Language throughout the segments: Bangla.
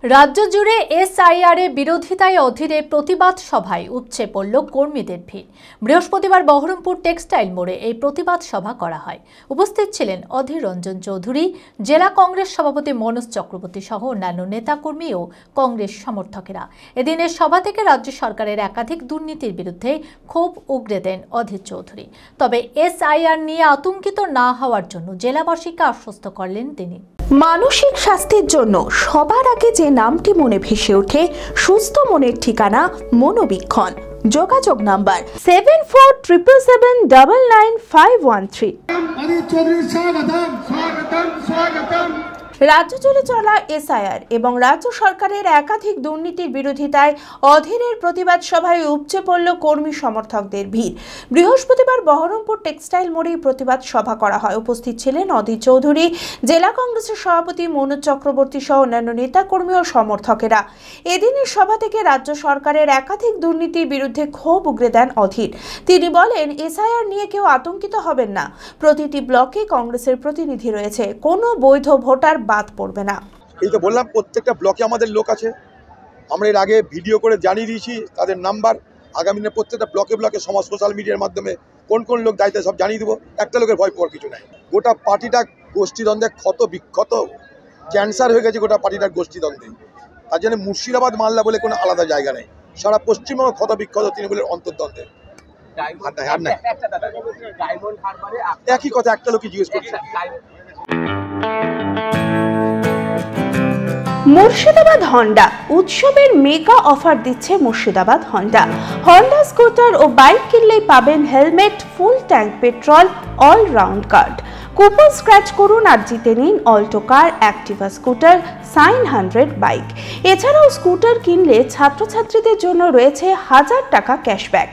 রাজ্য জুড়ে এসআইআর এর বিরোধিতায় অধীরে প্রতিবাদ সভায় উপচে পড়ল কর্মীদের ভিড়। বৃহস্পতিবার বহরমপুর টেক্সটাইল মোড়ে এই প্রতিবাদ সভা করা হয়। উপস্থিত ছিলেন অধীর রঞ্জন চৌধুরী, জেলা কংগ্রেস সভাপতি মনোজ চক্রবর্তী সহ অন্যান্য নেতাকর্মী ও কংগ্রেস সমর্থকেরা। এদিনের সভা থেকে রাজ্য সরকারের একাধিক দুর্নীতির বিরুদ্ধে ক্ষোভ উগরে দেন অধীর চৌধুরী। তবে এসআইআর নিয়ে আতঙ্কিত না হওয়ার জন্য জেলাবাসীকে আশ্বস্ত করলেন তিনি। মানসিক স্বাস্থ্যের জন্য সবার আগে যে নামটি মনে ভেসে ওঠে, সুস্থ মনের ঠিকানা মনোবীক্ষণ। যোগাযোগ নাম্বার 7477995113। রাজ্য জুড়ে চলা এসআইআর এবং রাজ্য সরকারের একাধিক দুর্নীতির বিরোধিতায় অধীরের প্রতিবাদ সভায় উপচে পড়ল কর্মী সমর্থকদের ভিড়। বৃহস্পতিবার বহরমপুর টেক্সটাইল মোড়ে প্রতিবাদ সভা করা হয়। উপস্থিত ছিলেন অধীর চৌধুরী, জেলা কংগ্রেসের সভাপতি মনোজ চক্রবর্তী সহ অন্যান্য নেতাকর্মী ও সমর্থকেরা। এদিনের সভা থেকে রাজ্য সরকারের একাধিক দুর্নীতির বিরুদ্ধে ক্ষোভ উগরে দেন অধীর। তিনি বলেন, এসআইআর নিয়ে কেউ আতঙ্কিত হবেন না। প্রতিটি ব্লকে কংগ্রেসের প্রতিনিধি রয়েছে, কোনো বৈধ ভোটার বাদ পড়বে না। এই তো বললাম, প্রত্যেকটা ব্লকে আমাদের লোক আছে। আমরা এর আগে ভিডিও করে জানিয়ে দিয়েছি তাদের নাম্বার। আগামী দিনে প্রত্যেকটা ব্লকে ব্লকে সোশ্যাল মিডিয়ার মাধ্যমে কোন কোন লোক দায়িত্বে সব জানিয়ে দেবো। একটা লোকের ভয় পাওয়ার কিছু নাই। গোটা পার্টিটা গোষ্ঠীদ্বন্দ্বে ক্ষত বিক্ষত, ক্যান্সার হয়ে গেছে গোটা পার্টিটার গোষ্ঠীদ্বন্দ্বে। তার জন্য মুর্শিদাবাদ মালদা বলে কোনো আলাদা জায়গা নেই। সারা পশ্চিমবঙ্গ ক্ষত বিক্ষত তৃণমূলের অন্তর্দ্বন্দ্বে। একই কথা একটা লোকই জিজ্ঞেস করছে। মুর্শিদাবাদ হন্ডা উৎসবের মেগা অফার দিচ্ছে মুর্শিদাবাদ হন্ডা। হন্ডা স্কুটার ও বাইক কিনলেই পাবেন helmet, full tank petrol, all round card. Coupon scratch করুন আর জিতে নিন অল্টো কার, অ্যাক্টিভা স্কুটার, সাইন 100 বাইক। এছাড়াও স্কুটার কিনলে ছাত্রছাত্রীদের জন্য রয়েছে 1000 টাকা cashback,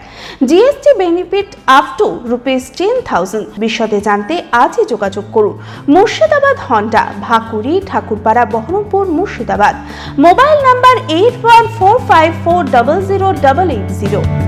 GST benefit up to ₹10,000। বিশদে জানতে আজই যোগাযোগ করুন। Murshidabad Honda, Bhakuri, Thakurpara, Baharampur, Murshidabad. Mobile number 8145400880।